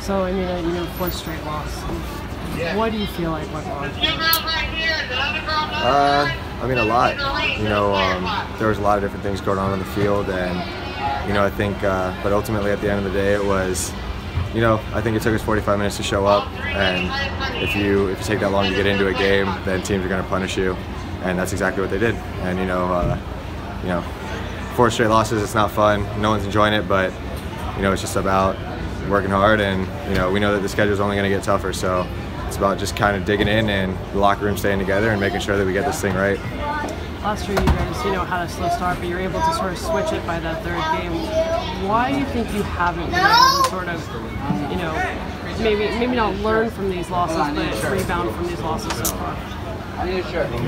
So, I mean, fourth straight loss. What do you feel like went wrong? I mean, a lot. There was a lot of different things going on the field, and I think, but ultimately at the end of the day, it was, I think it took us 45 minutes to show up, and if you take that long to get into a game, then teams are going to punish you, and that's exactly what they did. And four straight losses, it's not fun. No one's enjoying it, but it's just about working hard, and we know that the schedule is only going to get tougher, so it's about just kind of digging in and the locker room staying together and making sure that we get this thing right. Last year you guys, had a slow start, but you're able to sort of switch it by that third game. Why do you think you haven't been able to sort of, maybe not learn from these losses, but rebound from these losses so far? I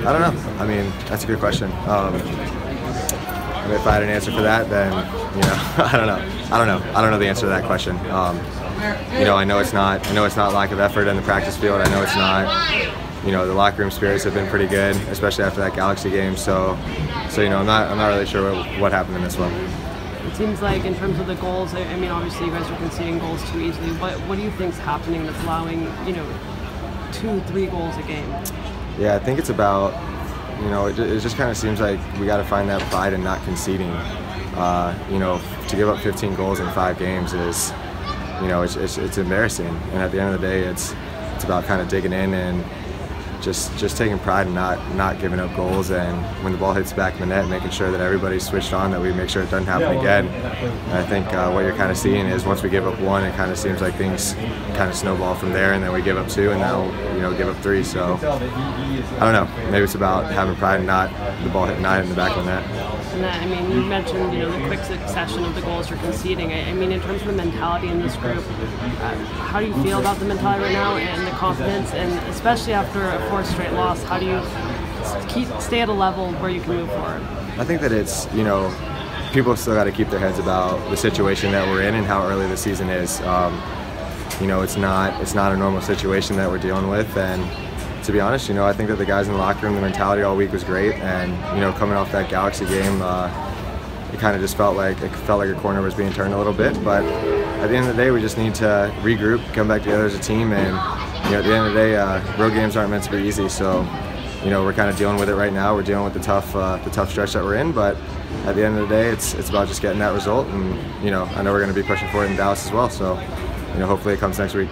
don't know. I mean, that's a good question. If I had an answer for that, then I don't know. I don't know the answer to that question. I know it's not lack of effort in the practice field. I know it's not. The locker room spirits have been pretty good, especially after that Galaxy game. So I'm not really sure what happened in this one. It seems like in terms of the goals, I mean, obviously you guys are conceding goals too easily. What do you think's happening that's allowing 2-3 goals a game? Yeah, I think it's about it just kind of seems like we got to find that pride in not conceding. To give up 15 goals in 5 games is it's embarrassing. And at the end of the day, it's about kind of digging in and just taking pride in not giving up goals, and when the ball hits the back of the net, making sure that everybody's switched on, that we make sure it doesn't happen again. And I think what you're kind of seeing is once we give up 1, it kind of seems like things kind of snowball from there, and then we give up 2, and now give up 3. So I don't know. Maybe it's about having pride and not the ball hitting the back of the net. And that, I mean, you mentioned the quick succession of the goals you're conceding. I mean, in terms of the mentality in this group, how do you feel about the mentality right now and the confidence, and especially after a 4th straight loss, how do you stay at a level where you can move forward? I think that it's people still got to keep their heads about the situation that we're in and how early the season is. It's not a normal situation that we're dealing with, and to be honest, I think that the guys in the locker room, the mentality all week was great, and coming off that Galaxy game, it kind of just felt like a corner was being turned a little bit. But at the end of the day, we just need to regroup, come back together as a team, and at the end of the day, road games aren't meant to be easy. So we're kind of dealing with it right now. We're dealing with the tough stretch that we're in, but at the end of the day, it's about just getting that result, and I know we're going to be pushing for it in Dallas as well. So hopefully it comes next week.